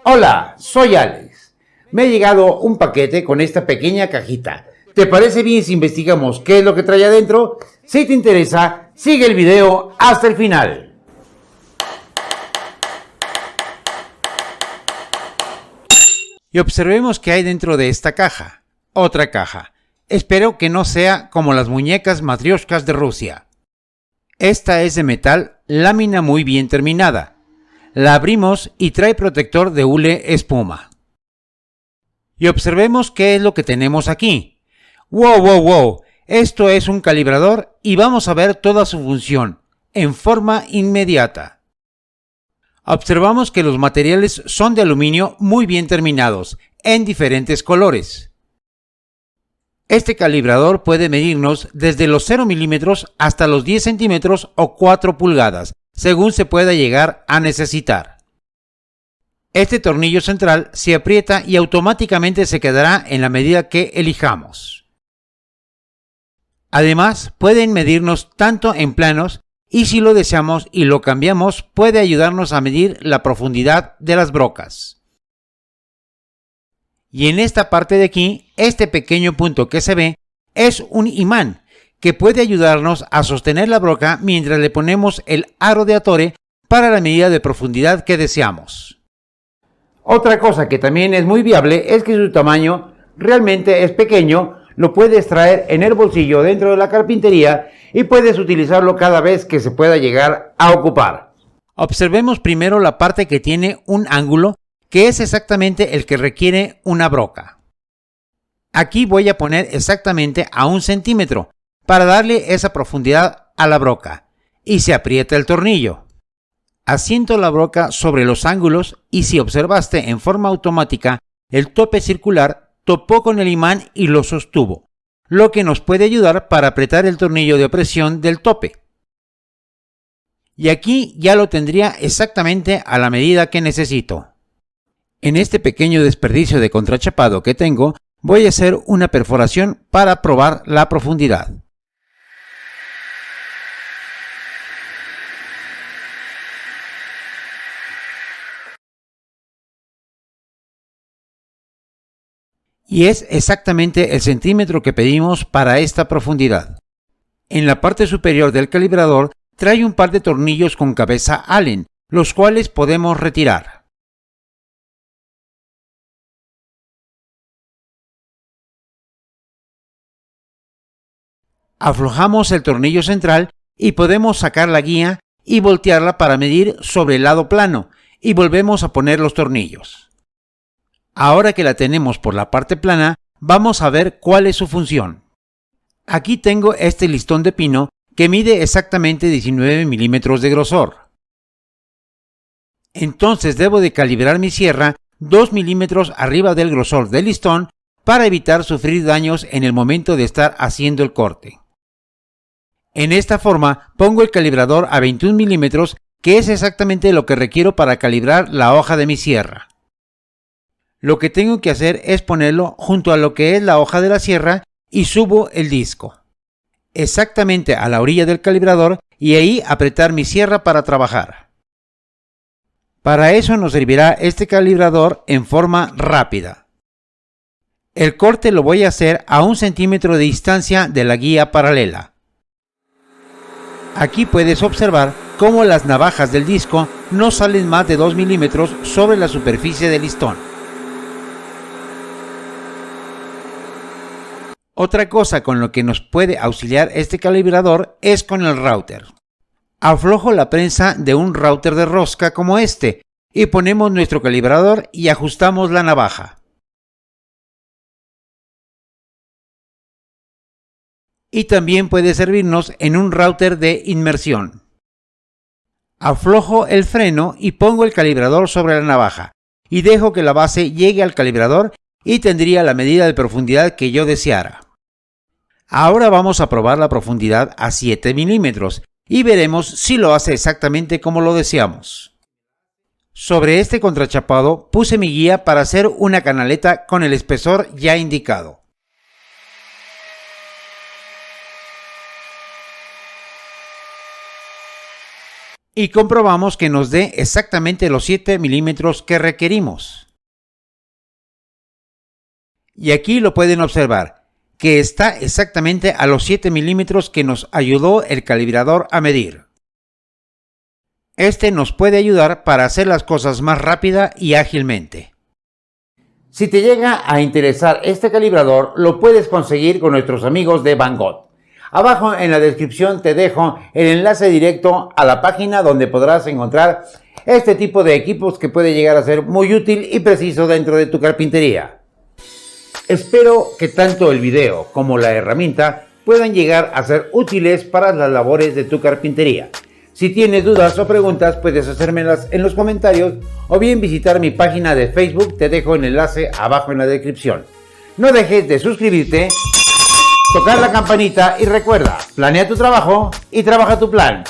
Hola, soy Alex. Me ha llegado un paquete con esta pequeña cajita. ¿Te parece bien si investigamos qué es lo que trae adentro? Si te interesa, sigue el video hasta el final. Y observemos qué hay dentro de esta caja. Otra caja. Espero que no sea como las muñecas matrioshkas de Rusia. Esta es de metal, lámina muy bien terminada. La abrimos y trae protector de hule espuma. Y observemos qué es lo que tenemos aquí. ¡Wow! Esto es un calibrador y vamos a ver toda su función, en forma inmediata. Observamos que los materiales son de aluminio muy bien terminados, en diferentes colores. Este calibrador puede medirnos desde los 0 milímetros hasta los 10 centímetros o 4 pulgadas, según se pueda llegar a necesitar. Este tornillo central se aprieta y automáticamente se quedará en la medida que elijamos. Además, pueden medirnos tanto en planos y si lo deseamos y lo cambiamos, puede ayudarnos a medir la profundidad de las brocas. Y en esta parte de aquí, este pequeño punto que se ve es un imán que puede ayudarnos a sostener la broca mientras le ponemos el aro de atore para la medida de profundidad que deseamos. Otra cosa que también es muy viable es que su tamaño realmente es pequeño, lo puedes traer en el bolsillo dentro de la carpintería y puedes utilizarlo cada vez que se pueda llegar a ocupar. Observemos primero la parte que tiene un ángulo que es exactamente el que requiere una broca. Aquí voy a poner exactamente a 1 centímetro para darle esa profundidad a la broca y se aprieta el tornillo. Asiento la broca sobre los ángulos y si observaste en forma automática, el tope circular topó con el imán y lo sostuvo, lo que nos puede ayudar para apretar el tornillo de presión del tope. Y aquí ya lo tendría exactamente a la medida que necesito. En este pequeño desperdicio de contrachapado que tengo, voy a hacer una perforación para probar la profundidad. Y es exactamente el centímetro que pedimos para esta profundidad. En la parte superior del calibrador trae un par de tornillos con cabeza Allen, los cuales podemos retirar. Aflojamos el tornillo central y podemos sacar la guía y voltearla para medir sobre el lado plano y volvemos a poner los tornillos. Ahora que la tenemos por la parte plana, vamos a ver cuál es su función. Aquí tengo este listón de pino que mide exactamente 19 milímetros de grosor. Entonces debo de calibrar mi sierra 2 milímetros arriba del grosor del listón para evitar sufrir daños en el momento de estar haciendo el corte. En esta forma pongo el calibrador a 21 milímetros, que es exactamente lo que requiero para calibrar la hoja de mi sierra. Lo que tengo que hacer es ponerlo junto a lo que es la hoja de la sierra y subo el disco, exactamente a la orilla del calibrador y ahí apretar mi sierra para trabajar. Para eso nos servirá este calibrador en forma rápida. El corte lo voy a hacer a 1 centímetro de distancia de la guía paralela. Aquí puedes observar cómo las navajas del disco no salen más de 2 milímetros sobre la superficie del listón. Otra cosa con lo que nos puede auxiliar este calibrador es con el router. Aflojo la prensa de un router de rosca como este y ponemos nuestro calibrador y ajustamos la navaja. Y también puede servirnos en un router de inmersión. Aflojo el freno y pongo el calibrador sobre la navaja y dejo que la base llegue al calibrador y tendría la medida de profundidad que yo deseara. Ahora vamos a probar la profundidad a 7 milímetros y veremos si lo hace exactamente como lo deseamos. Sobre este contrachapado puse mi guía para hacer una canaleta con el espesor ya indicado. y comprobamos que nos dé exactamente los 7 milímetros que requerimos. Y aquí lo pueden observar, que está exactamente a los 7 milímetros que nos ayudó el calibrador a medir. Este nos puede ayudar para hacer las cosas más rápida y ágilmente. Si te llega a interesar este calibrador, lo puedes conseguir con nuestros amigos de Van Gogh. Abajo en la descripción te dejo el enlace directo a la página donde podrás encontrar este tipo de equipos que puede llegar a ser muy útil y preciso dentro de tu carpintería. Espero que tanto el video como la herramienta puedan llegar a ser útiles para las labores de tu carpintería. Si tienes dudas o preguntas, puedes hacérmelas en los comentarios o bien visitar mi página de Facebook, te dejo el enlace abajo en la descripción. No dejes de suscribirte, tocar la campanita y recuerda, planea tu trabajo y trabaja tu plan.